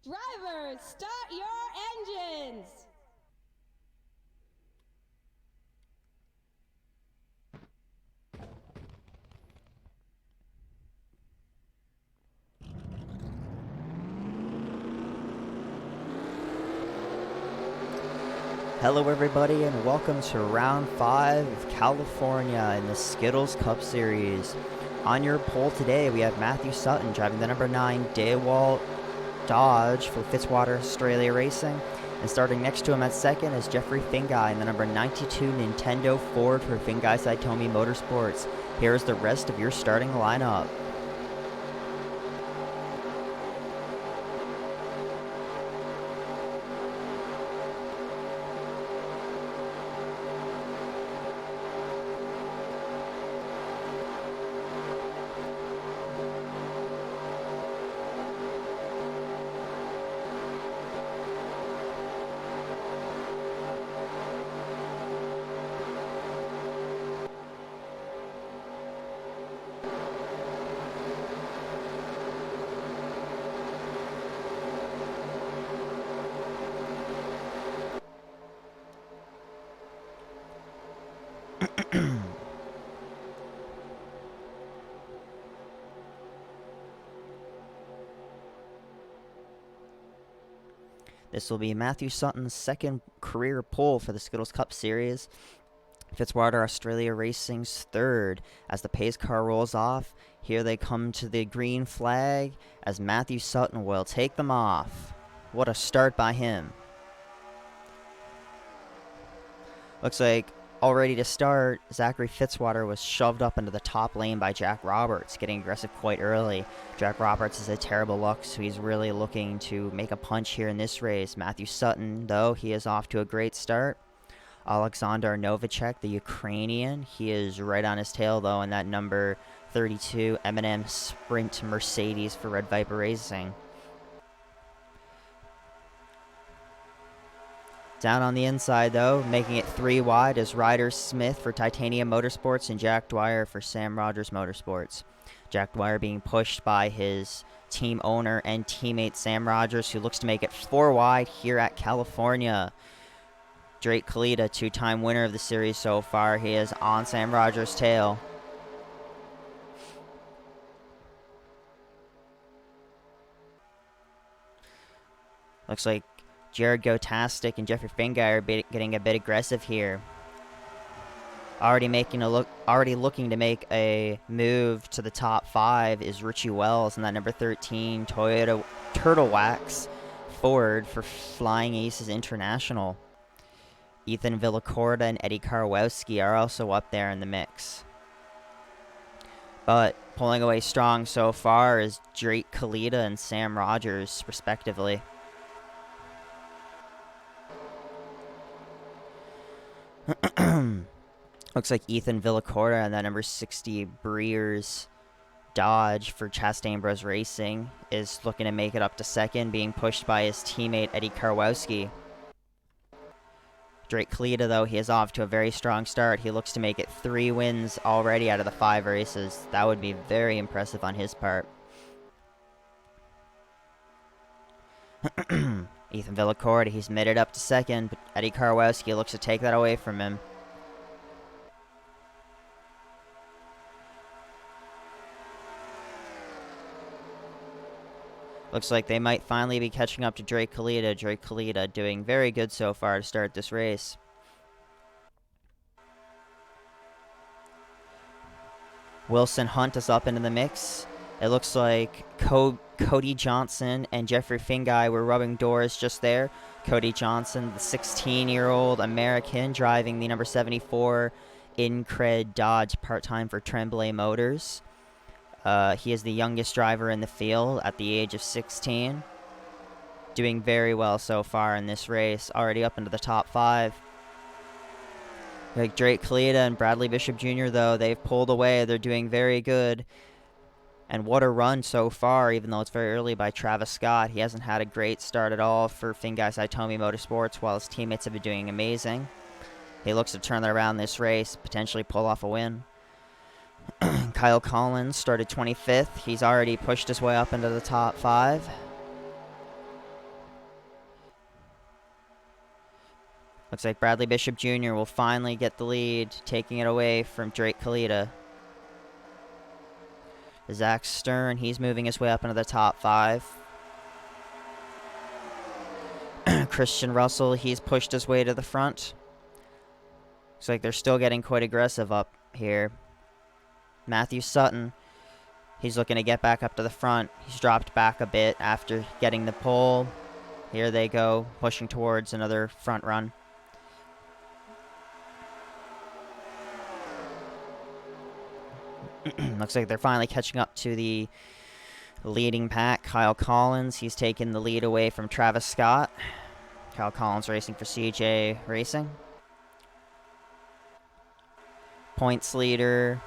Drivers, start your engines! Hello everybody and welcome to round 5 of California in the Skittles Cup Series. On your pole today we have Matthew Sutton driving the number 9 Daywalt Dodge for Fitzwater Australia Racing. And starting next to him at second is Jeffrey Fingai in the number 92 Nintendo Ford for Fingai Saitomi Motorsports. Here's the rest of your starting lineup. This will be Matthew Sutton's second career pole for the Skittles Cup Series. Fitzwater Australia Racing's third. As the pace car rolls off, here they come to the green flag as Matthew Sutton will take them off. What a start by him. Looks like all ready to start, Zachary Fitzwater was shoved up into the top lane by Jack Roberts, getting aggressive quite early. Jack Roberts is a terrible luck, so he's really looking to make a punch here in this race. Matthew Sutton, though, he is off to a great start. Alexander Novacek, the Ukrainian, he is right on his tail, though, in that number 32 M&M Sprint Mercedes for Red Viper Racing. Down on the inside, though, making it 3 wide is Ryder Smith for Titanium Motorsports and Jack Dwyer for Sam Rogers Motorsports. Jack Dwyer being pushed by his team owner and teammate Sam Rogers, who looks to make it 4 wide here at California. Drake Kalita, 2-time winner of the series so far, he is on Sam Rogers' tail. Looks like Jared Gotastic and Jeffrey Fingai are getting a bit aggressive here. Already looking to make a move to the top 5 is Richie Wells in that number 13 Toyota Turtle Wax Ford for Flying Aces International. Ethan Villacorta and Eddie Karwowski are also up there in the mix. But pulling away strong so far is Drake Kalita and Sam Rogers, respectively. Looks like Ethan Villacorta and that number 60 Breers Dodge for Chastain Bros Racing is looking to make it up to second, being pushed by his teammate Eddie Karwowski. Drake Kalita, though, he is off to a very strong start. He looks to make it 3 wins already out of the 5 races. That would be very impressive on his part. Ethan Villacorta, he's made it up to second, but Eddie Karwowski looks to take that away from him. Looks like they might finally be catching up to Drake Kalita. Drake Kalita doing very good so far to start this race. Wilson Hunt is up into the mix. It looks like Cody Johnson and Jeffrey Fingai were rubbing doors just there. Cody Johnson, the 16-year-old American, driving the number 74 Incred Dodge part-time for Tremblay Motors. He is the youngest driver in the field at the age of 16. Doing very well so far in this race, already up into the top 5. Like Drake Kalita and Bradley Bishop Jr., though, they've pulled away. They're doing very good. And what a run so far, even though it's very early, by Travis Scott. He hasn't had a great start at all for Fingai Saitomi Motorsports, while his teammates have been doing amazing. He looks to turn around this race, potentially pull off a win. Kyle Collins started 25th. He's already pushed his way up into the top 5. Looks like Bradley Bishop Jr. will finally get the lead, taking it away from Drake Kalita. Zach Stern, he's moving his way up into the top 5. Christian Russell, he's pushed his way to the front. Looks like they're still getting quite aggressive up here. Matthew Sutton, he's looking to get back up to the front. He's dropped back a bit after getting the pole. Here they go, pushing towards another front run. Looks like they're finally catching up to the leading pack. Kyle Collins, he's taken the lead away from Travis Scott. Kyle Collins racing for CJ Racing. Points leader,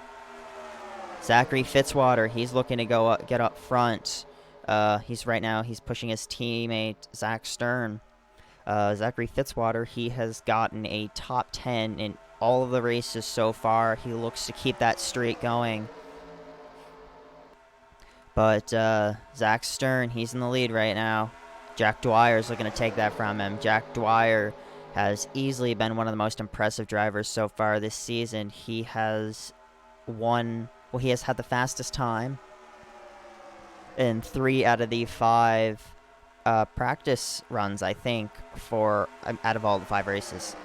Zachary Fitzwater, he's looking to get up front. He's pushing his teammate Zach Stern. Zachary Fitzwater, he has gotten a top 10 in all of the races so far. He looks to keep that streak going. But Zach Stern, he's in the lead right now. Jack Dwyer's looking to take that from him. Jack Dwyer has easily been one of the most impressive drivers so far this season. He has he has had the fastest time in 3 out of the 5 practice runs, I think, for out of all the 5 races.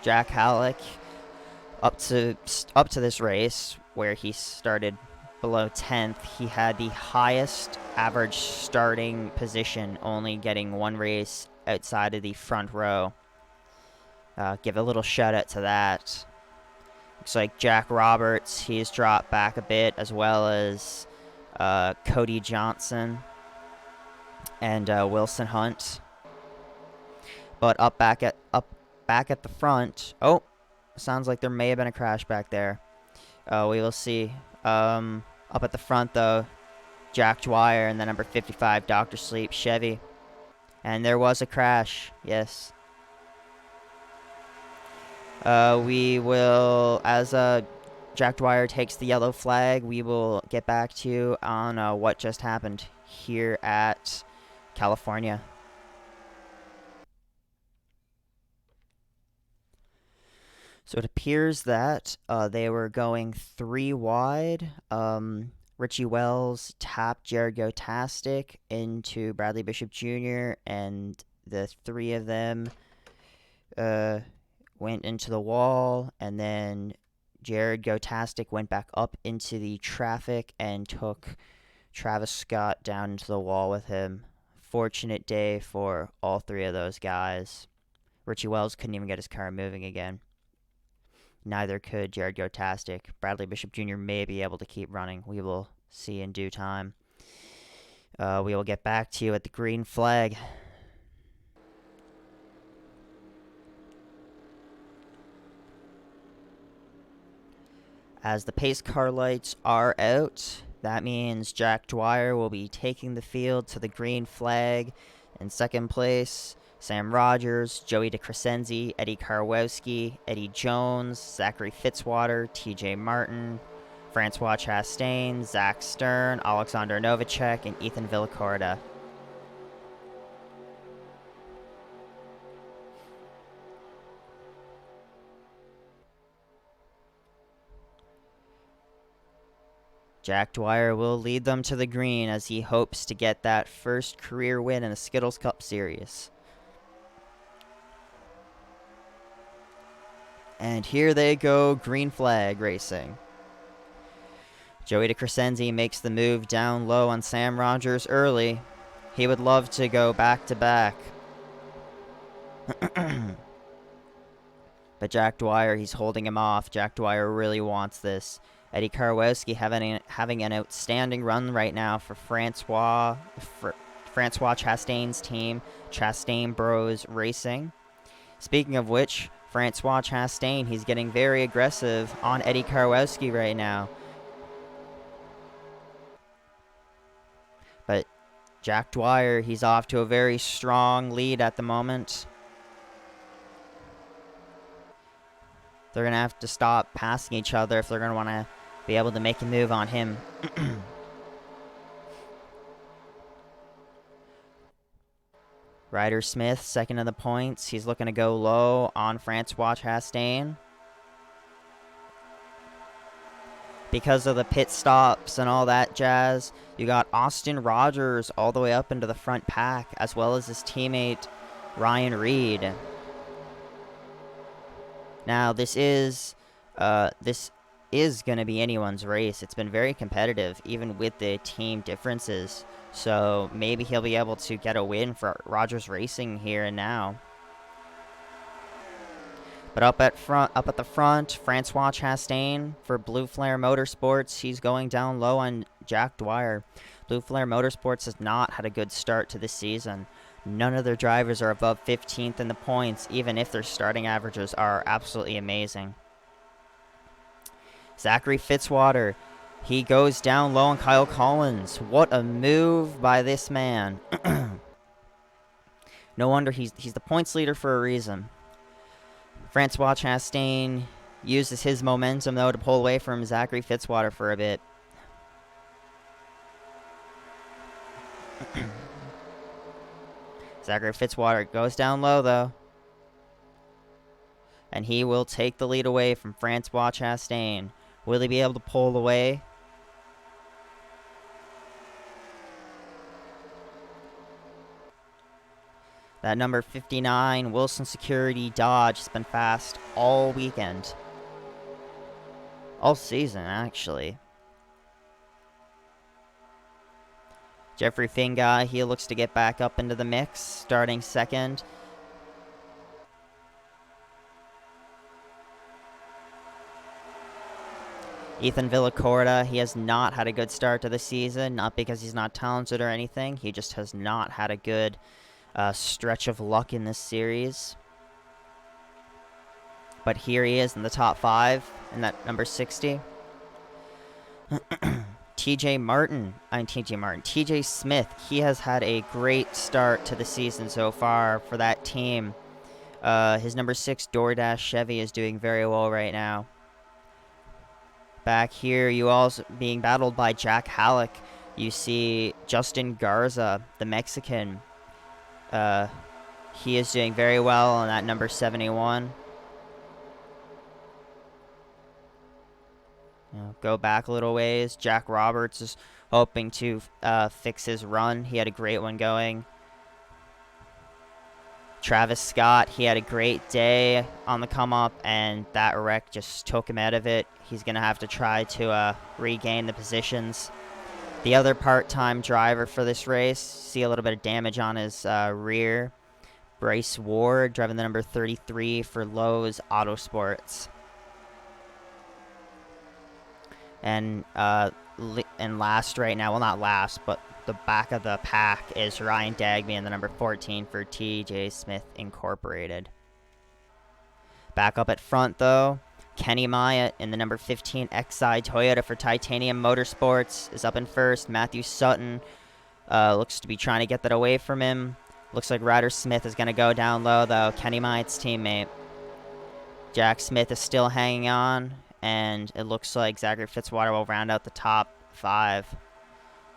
Jack Halleck, up to this race where he started below 10th, he had the highest average starting position, only getting 1 race outside of the front row. Give a little shout out to that. Looks like Jack Roberts, he's dropped back a bit, as well as Cody Johnson and Wilson Hunt. But back at the front. Oh, sounds like there may have been a crash back there. We will see. Up at the front, though, Jack Dwyer and the number 55 Dr. Sleep Chevy. And there was a crash, yes. We will, as Jack Dwyer takes the yellow flag, we will get back to you on what just happened here at California. So it appears that they were going 3 wide. Richie Wells tapped Jared Gotastic into Bradley Bishop Jr., and the 3 of them went into the wall, and then Jared Gotastic went back up into the traffic and took Travis Scott down into the wall with him. Fortunate day for all 3 of those guys. Richie Wells couldn't even get his car moving again. Neither could Jared Gotastic. Bradley Bishop Jr. may be able to keep running. We will see in due time. We will get back to you at the green flag. As the pace car lights are out, that means Jack Dwyer will be taking the field to the green flag. In second place, Sam Rogers, Joey DeCrescenzi, Eddie Karwowski, Eddie Jones, Zachary Fitzwater, TJ Martin, Francois Chastain, Zach Stern, Alexander Novacek, and Ethan Villacorta. Jack Dwyer will lead them to the green as he hopes to get that first career win in the Skittles Cup Series. And here they go, green flag racing. Joey DeCrescenzi makes the move down low on Sam Rogers early. He would love to go back-to-back. But Jack Dwyer, he's holding him off. Jack Dwyer really wants this. Eddie Karwowski having an outstanding run right now for Francois Chastain's team, Chastain Bros Racing. Speaking of which, Francois Chastain, he's getting very aggressive on Eddie Karwowski right now. But Jack Dwyer, he's off to a very strong lead at the moment. They're going to have to stop passing each other if they're going to want to be able to make a move on him. Ryder Smith, second in the points. He's looking to go low on Francois Chastain. Because of the pit stops and all that jazz, you got Austin Rogers all the way up into the front pack, as well as his teammate Ryan Reed. Now, this is going to be anyone's race. It's been very competitive, even with the team differences. So maybe he'll be able to get a win for Rogers Racing here and now. But up at the front, Francois Chastain for Blue Flare Motorsports. He's going down low on Jack Dwyer. Blue Flare Motorsports has not had a good start to this season. None of their drivers are above 15th in the points, even if their starting averages are absolutely amazing. Zachary Fitzwater, he goes down low on Kyle Collins. What a move by this man. No wonder he's the points leader for a reason. Francois Chastain uses his momentum, though, to pull away from Zachary Fitzwater for a bit. Zachary Fitzwater goes down low, though. And he will take the lead away from Francois Chastain. Will he be able to pull away? That number 59, Wilson Security Dodge, has been fast all weekend. All season, actually. Jeffrey Fingai, he looks to get back up into the mix, starting second. Ethan Villacorta, he has not had a good start to the season, not because he's not talented or anything. He just has not had a good stretch of luck in this series. But here he is in the top 5 in that number 60. TJ Smith, he has had a great start to the season so far for that team. His number 6 DoorDash Chevy is doing very well right now. Back here, you also being battled by Jack Halleck. You see Justin Garza, the Mexican. He is doing very well on that number 71. Go back a little ways. Jack Roberts is hoping to fix his run. He had a great one going. Travis Scott, he had a great day on the come up, and that wreck just took him out of it. He's going to have to try to regain the positions. The other part-time driver for this race, see a little bit of damage on his rear. Bryce Ward, driving the number 33 for Lowe's Autosports. And last right now, well, not last, but the back of the pack is Ryan Dagby in the number 14 for TJ Smith Incorporated. Back up at front, though, Kenny Myatt in the number 15 XI Toyota for Titanium Motorsports is up in first. Matthew Sutton looks to be trying to get that away from him. Looks like Ryder Smith is going to go down low, though. Kenny Myatt's teammate. Jack Smith is still hanging on, and it looks like Zachary Fitzwater will round out the top 5.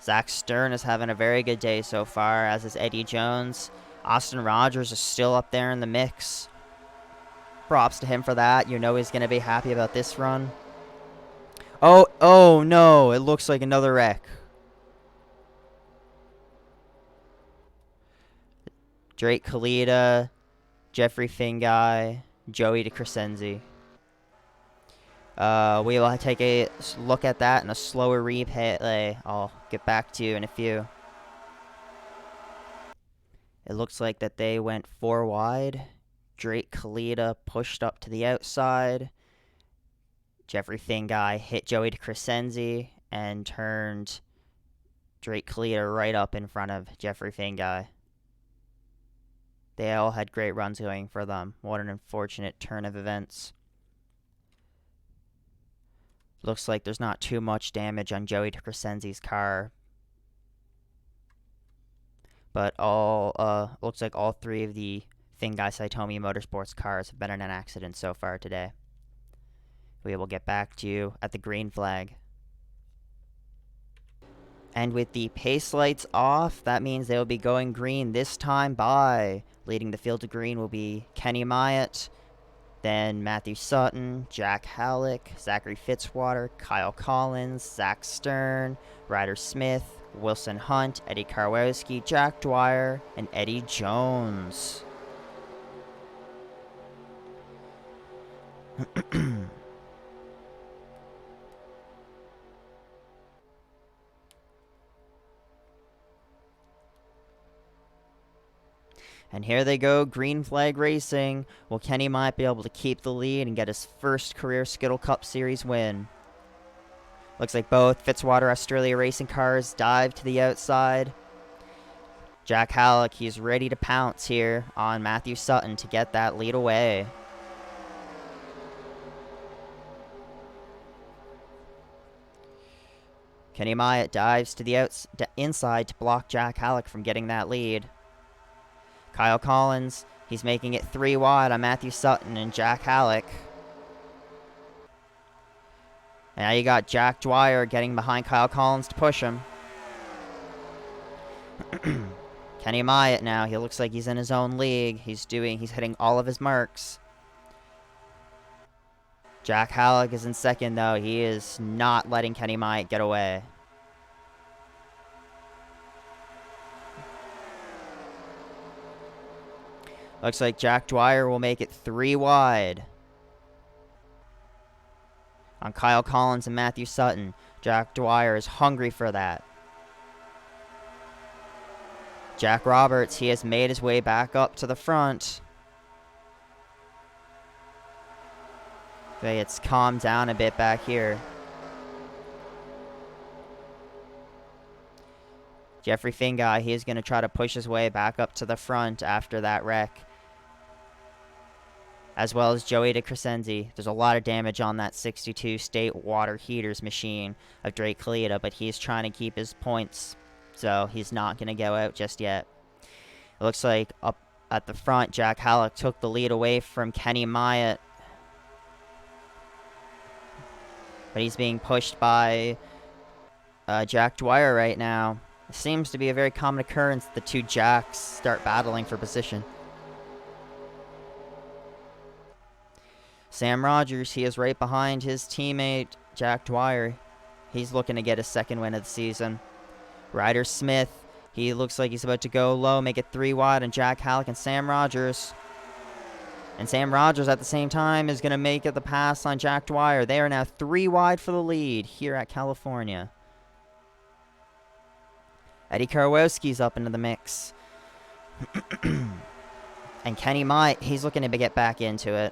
Zach Stern is having a very good day so far, as is Eddie Jones. Austin Rogers is still up there in the mix. Props to him for that. You know he's going to be happy about this run. Oh no, it looks like another wreck. Drake Kalita, Jeffrey Fingai, Joey DeCrescenzi. We will take a look at that in a slower replay. I'll get back to you in a few. It looks like that they went 4 wide. Drake Kalita pushed up to the outside. Jeffrey Fingai hit Joey DeCrescenzi and turned Drake Kalita right up in front of Jeffrey Fingai. They all had great runs going for them. What an unfortunate turn of events. Looks like there's not too much damage on Joey DeCrescenzi's car. But looks like all 3 of the Fingai Saitomi Motorsports cars have been in an accident so far today. We will get back to you at the green flag. And with the pace lights off, that means they will be going green this time by. Leading the field to green will be Kenny Myatt, then Matthew Sutton, Jack Halleck, Zachary Fitzwater, Kyle Collins, Zach Stern, Ryder Smith, Wilson Hunt, Eddie Karwowski, Jack Dwyer, and Eddie Jones. And here they go, green flag racing. Will Kenny Myatt be able to keep the lead and get his first career Skittle Cup Series win? Looks like both Fitzwater Australia racing cars dive to the outside. Jack Halleck, he's ready to pounce here on Matthew Sutton to get that lead away. Kenny Myatt dives to the inside to block Jack Halleck from getting that lead. Kyle Collins, he's making it 3 wide on Matthew Sutton and Jack Halleck. Now you got Jack Dwyer getting behind Kyle Collins to push him. Kenny Myatt now, he looks like he's in his own league. He's hitting all of his marks. Jack Halleck is in second, though. He is not letting Kenny Myatt get away. Looks like Jack Dwyer will make it 3 wide on Kyle Collins and Matthew Sutton. Jack Dwyer is hungry for that. Jack Roberts, he has made his way back up to the front. Okay, it's calmed down a bit back here. Jeffrey Fingai, he is going to try to push his way back up to the front after that wreck. As well as Joey DeCrescenzi. There's a lot of damage on that 62 State Water Heaters machine of Drake Kalita, but he's trying to keep his points, so he's not going to go out just yet. It looks like up at the front, Jack Halleck took the lead away from Kenny Myatt, but he's being pushed by Jack Dwyer right now. It seems to be a very common occurrence the two Jacks start battling for position. Sam Rogers, he is right behind his teammate, Jack Dwyer. He's looking to get his second win of the season. Ryder Smith, he looks like he's about to go low, make it 3 wide on Jack Halleck and Sam Rogers. And Sam Rogers at the same time is going to make it the pass on Jack Dwyer. They are now 3 wide for the lead here at California. Eddie Karwowski's up into the mix. And Kenny Myatt, he's looking to get back into it.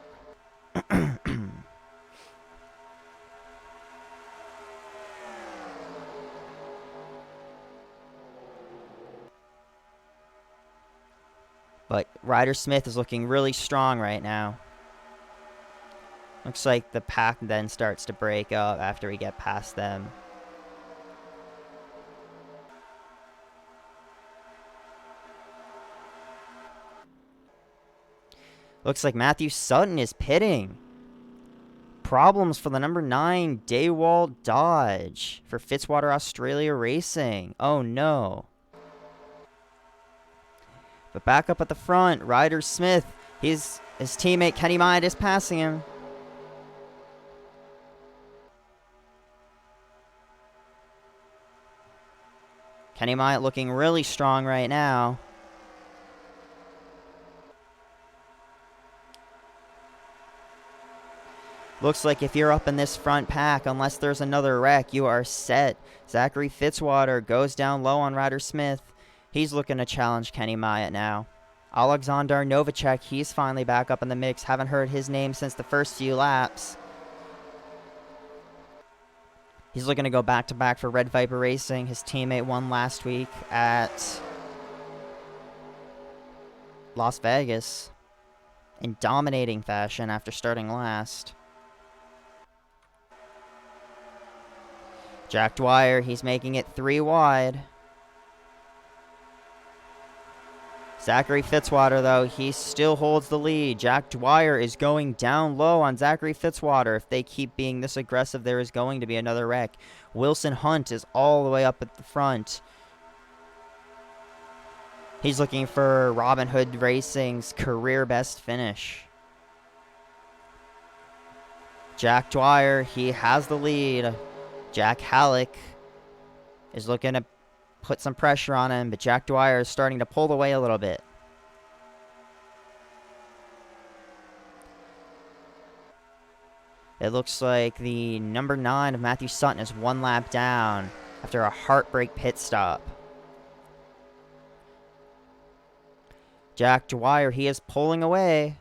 But Ryder Smith is looking really strong right now. Looks like the pack then starts to break up after we get past them. Looks like Matthew Sutton is pitting. Problems for the number 9 Daywall Dodge for Fitzwater Australia Racing. Oh no. But back up at the front, Ryder Smith, his teammate Kenny Myatt is passing him. Kenny Myatt looking really strong right now. Looks like if you're up in this front pack, unless there's another wreck, you are set. Zachary Fitzwater goes down low on Ryder Smith. He's looking to challenge Kenny Myatt now. Alexander Novacek, he's finally back up in the mix. Haven't heard his name since the first few laps. He's looking to go back-to-back for Red Viper Racing. His teammate won last week at Las Vegas in dominating fashion after starting last. Jack Dwyer, he's making it 3 wide. Zachary Fitzwater, though, he still holds the lead. Jack Dwyer is going down low on Zachary Fitzwater. If they keep being this aggressive, there is going to be another wreck. Wilson Hunt is all the way up at the front. He's looking for Robin Hood Racing's career best finish. Jack Dwyer, he has the lead. Jack Halleck is looking to put some pressure on him, but Jack Dwyer is starting to pull away a little bit. It looks like the number 9 of Matthew Sutton is 1 lap down after a heartbreak pit stop. Jack Dwyer, he is pulling away.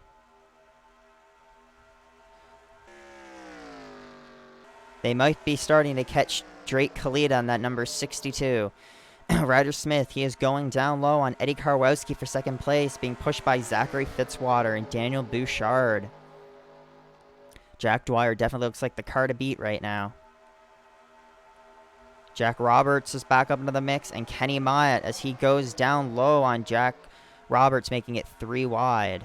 They might be starting to catch Drake Kalita on that number 62. Ryder Smith, he is going down low on Eddie Karwowski for second place, being pushed by Zachary Fitzwater and Daniel Bouchard. Jack Dwyer definitely looks like the car to beat right now. Jack Roberts is back up into the mix, and Kenny Myatt as he goes down low on Jack Roberts, making it 3 wide.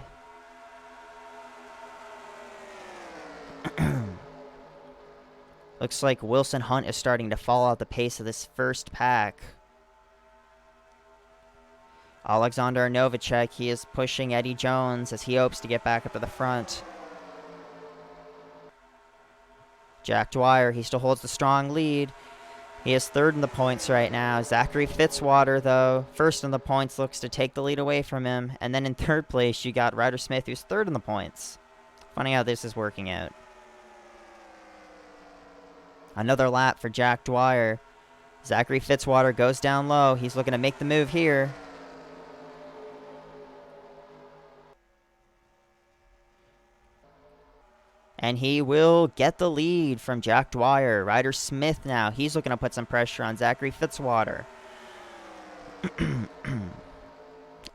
Looks like Wilson Hunt is starting to fall out the pace of this first pack. Alexander Novacek, he is pushing Eddie Jones as he hopes to get back up to the front. Jack Dwyer, he still holds the strong lead. He is 3rd in the points right now. Zachary Fitzwater, though, 1st in the points, looks to take the lead away from him. And then in 3rd place, you got Ryder Smith, who's 3rd in the points. Funny how this is working out. Another lap for Jack Dwyer. Zachary Fitzwater goes down low. He's looking to make the move here. And he will get the lead from Jack Dwyer. Ryder Smith now, he's looking to put some pressure on Zachary Fitzwater.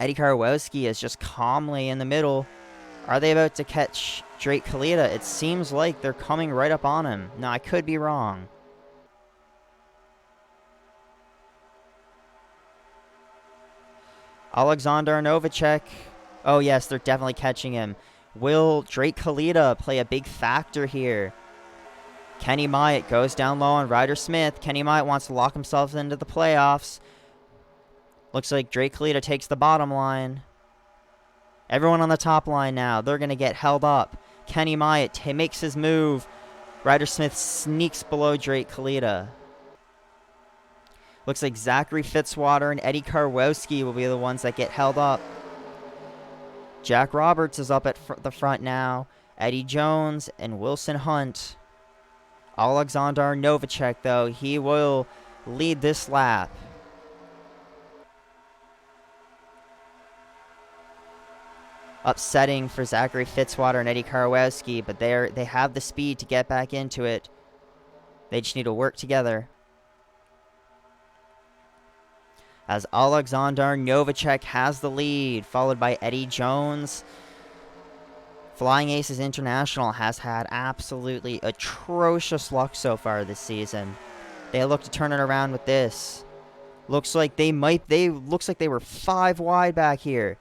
Eddie Karwowski is just calmly in the middle. Are they about to catch Drake Kalita? It seems like they're coming right up on him. No, I could be wrong. Alexander Novacek. Oh, yes, they're definitely catching him. Will Drake Kalita play a big factor here? Kenny Myatt goes down low on Ryder Smith. Kenny Myatt wants to lock himself into the playoffs. Looks like Drake Kalita takes the bottom line. Everyone on the top line now, they're going to get held up. Kenny Myatt makes his move. Ryder Smith sneaks below Drake Kalita. Looks like Zachary Fitzwater and Eddie Karwowski will be the ones that get held up. Jack Roberts is up at the front now. Eddie Jones and Wilson Hunt. Alexander Novacek, though, he will lead this lap. Upsetting for Zachary Fitzwater and Eddie Karwowski, but they have the speed to get back into it. They just need to work together. As Alexander Novacek has the lead, followed by Eddie Jones. Flying Aces International has had absolutely atrocious luck so far this season. They look to turn it around with this. Looks like they were 5 wide back here.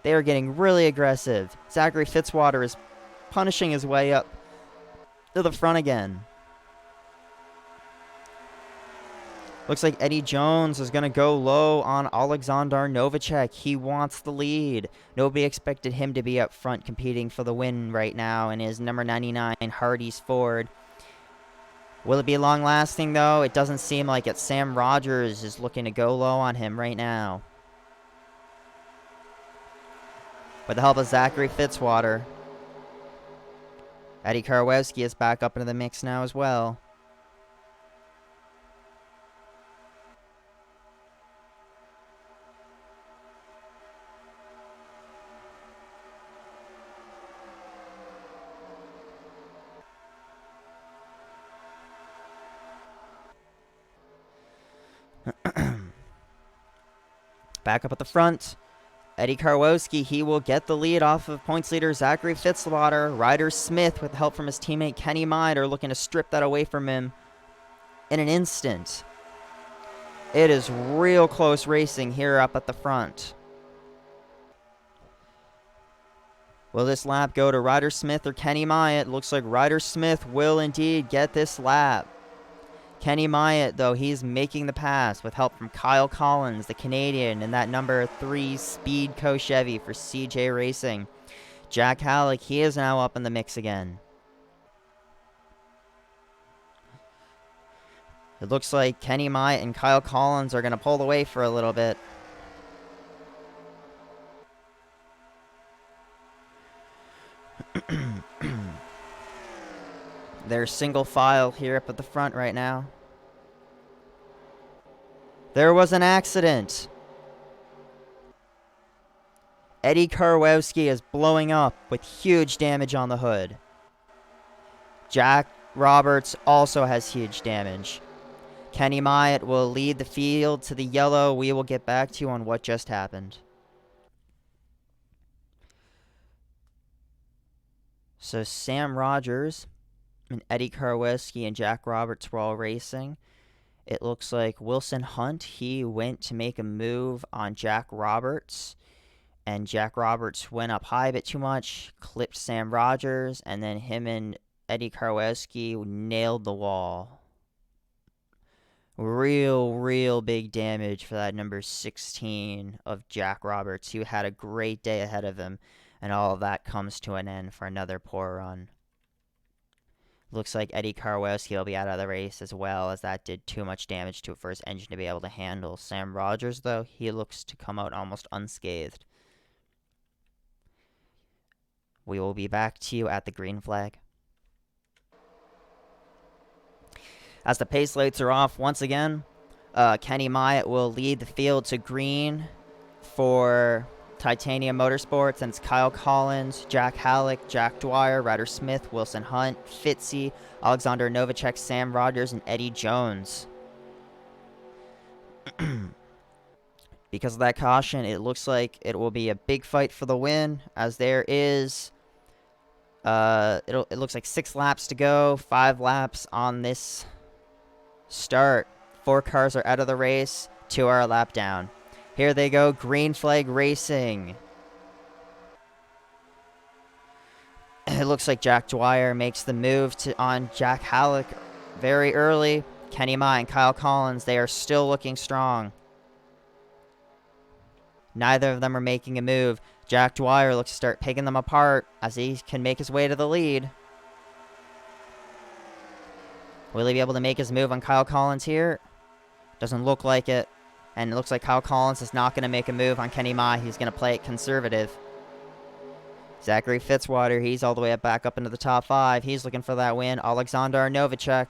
They are getting really aggressive. Zachary Fitzwater is punishing his way up to the front again. Looks like Eddie Jones is going to go low on Alexander Novacek. He wants the lead. Nobody expected him to be up front competing for the win right now in his number 99 Hardee's Ford. Will it be long-lasting, though? It doesn't seem like it. Sam Rogers is looking to go low on him right now. With the help of Zachary Fitzwater. Eddie Karwowski is back up into the mix now as well. Back up at the front. Eddie Karwowski, he will get the lead off of points leader Zachary Fitzwater. Ryder Smith, with help from his teammate Kenny Myatt, are looking to strip that away from him in an instant. It is real close racing here up at the front. Will this lap go to Ryder Smith or Kenny Myatt? Looks like Ryder Smith will indeed get this lap. Kenny Myatt, though, he's making the pass with help from Kyle Collins, the Canadian, and that number 3 Speedco Chevy for CJ Racing. Jack Halleck, he is now up in the mix again. It looks like Kenny Myatt and Kyle Collins are going to pull away for a little bit. They're single file here up at the front right now. There was an accident. Eddie Karwowski is blowing up with huge damage on the hood. Jack Roberts also has huge damage. Kenny Myatt will lead the field to the yellow. We will get back to you on what just happened. So Sam Rogers and Eddie Karwowski and Jack Roberts were all racing. It looks like Wilson Hunt, he went to make a move on Jack Roberts. And Jack Roberts went up high a bit too much, clipped Sam Rogers, and then him and Eddie Karwowski nailed the wall. Real big damage for that number 16 of Jack Roberts, who had a great day ahead of him. And all of that comes to an end for another poor run. Looks like Eddie Karwowski will be out of the race as well, as that did too much damage to it for his engine to be able to handle. Sam Rogers, though, he looks to come out almost unscathed. We will be back to you at the green flag. As the pace lights are off once again, Kenny Myatt will lead the field to green for Titanium Motorsports, and it's Kyle Collins, Jack Halleck, Jack Dwyer, Ryder Smith, Wilson Hunt, Fitzy, Alexander Novacek, Sam Rogers, and Eddie Jones. Because of that caution, it looks like it will be a big fight for the win, as there is it looks like 6 laps to go, 5 laps on this start. 4 cars are out of the race, 2 are a lap down. Here they go, green flag racing. It looks like Jack Dwyer makes the move on Jack Halleck very early. Kenny Myatt and Kyle Collins, they are still looking strong. Neither of them are making a move. Jack Dwyer looks to start picking them apart as he can make his way to the lead. Will he be able to make his move on Kyle Collins here? Doesn't look like it. And it looks like Kyle Collins is not going to make a move on Kenny Myatt. He's going to play it conservative. Zachary Fitzwater, he's all the way back up into the top 5. He's looking for that win. Alexander Novacek.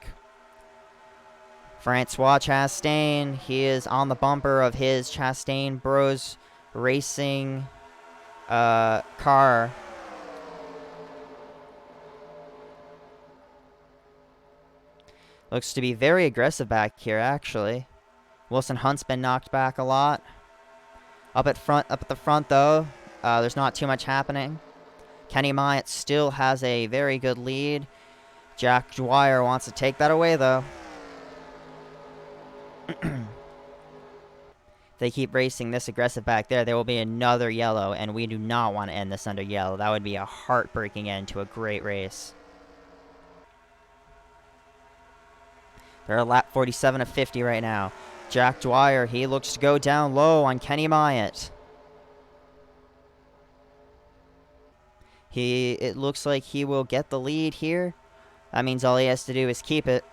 Francois Chastain, he is on the bumper of his Chastain Bros Racing car. Looks to be very aggressive back here, actually. Wilson Hunt's been knocked back a lot. Up at the front, though, there's not too much happening. Kenny Myatt still has a very good lead. Jack Dwyer wants to take that away, though. If they keep racing this aggressive back there, there will be another yellow, and we do not want to end this under yellow. That would be a heartbreaking end to a great race. They're at lap 47 of 50 right now. Jack Dwyer, he looks to go down low on Kenny Myatt. It looks like he will get the lead here. That means all he has to do is keep it.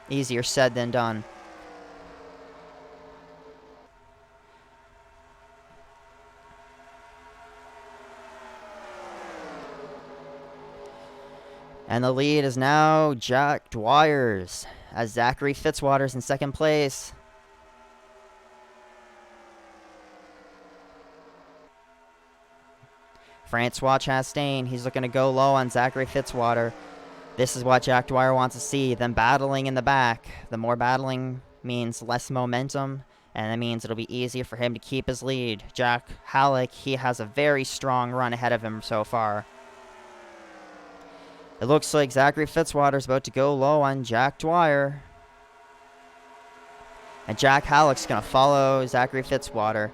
Easier said than done. And the lead is now Jack Dwyer's, as Zachary Fitzwater's in second place. Francois Chastain, he's looking to go low on Zachary Fitzwater. This is what Jack Dwyer wants to see, them battling in the back. The more battling means less momentum, and that means it'll be easier for him to keep his lead. Jack Halleck, he has a very strong run ahead of him so far. It looks like Zachary Fitzwater's about to go low on Jack Dwyer. And Jack Halleck's going to follow Zachary Fitzwater.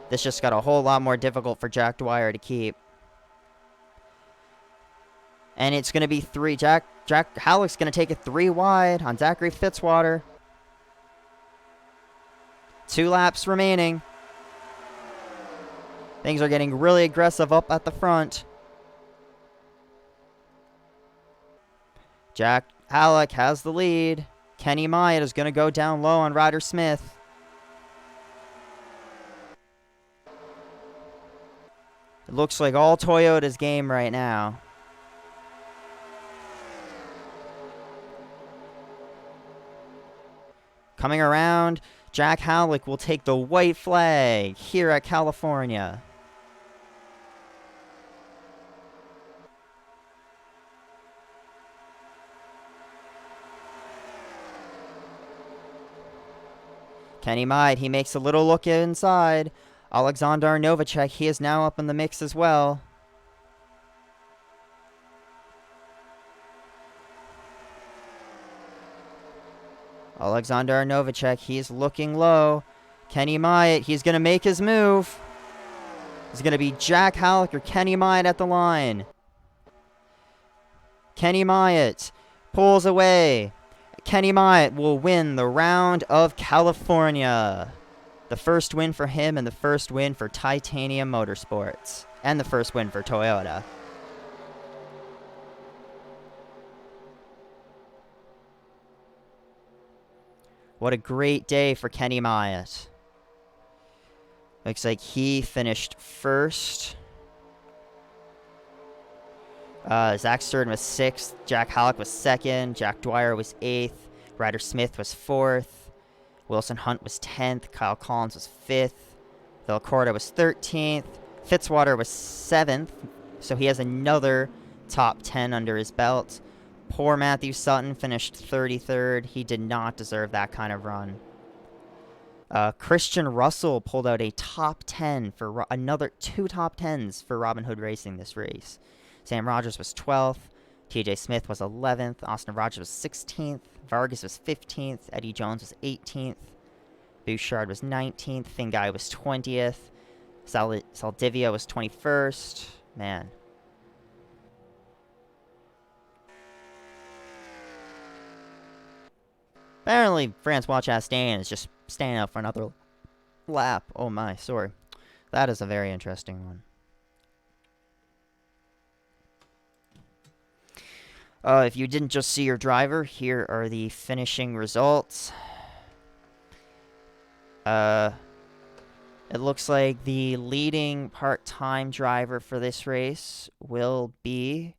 This just got a whole lot more difficult for Jack Dwyer to keep. And it's going to be 3. Jack Halleck's going to take it 3 wide on Zachary Fitzwater. 2 laps remaining. Things are getting really aggressive up at the front. Jack Halleck has the lead. Kenny Myatt is going to go down low on Ryder Smith. It looks like all Toyota's game right now. Coming around, Jack Halleck will take the white flag here at California. Kenny Myatt, he makes a little look inside. Alexander Novacek, he is now up in the mix as well. Alexander Novacek, he's looking low. Kenny Myatt, he's going to make his move. It's going to be Jack Halleck or Kenny Myatt at the line. Kenny Myatt pulls away. Kenny Myatt will win the round of California. The first win for him and the first win for Titanium Motorsports. And the first win for Toyota. What a great day for Kenny Myatt. Looks like he finished first. Zach Sturden was 6th. Jack Halleck was 2nd. Jack Dwyer was 8th. Ryder Smith was 4th. Wilson Hunt was 10th. Kyle Collins was 5th. Phil Corda was 13th. Fitzwater was 7th. So he has another top 10 under his belt. Poor Matthew Sutton finished 33rd. He did not deserve that kind of run. Christian Russell pulled out a top 10 for another 2 top 10s for Robin Hood Racing this race. Sam Rogers was 12th. TJ Smith was 11th. Austin Rogers was 16th. Vargas was 15th. Eddie Jones was 18th. Bouchard was 19th. Fingai was 20th. Saldivia was 21st. Man. Apparently, Francois Chastain is just staying out for another lap. Oh my, sorry. That is a very interesting one. If you didn't just see your driver, here are the finishing results. It looks like the leading part-time driver for this race will be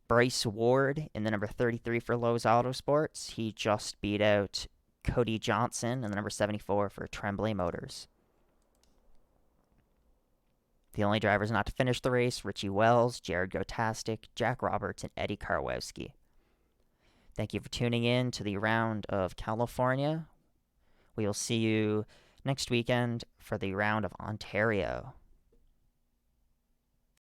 Bryce Ward in the number 33 for Lowe's Autosports. He just beat out Cody Johnson in the number 74 for Tremblay Motors. The only drivers not to finish the race, Richie Wells, Jared Gotastic, Jack Roberts, and Eddie Karwowski. Thank you for tuning in to the round of California. We will see you next weekend for the round of Ontario.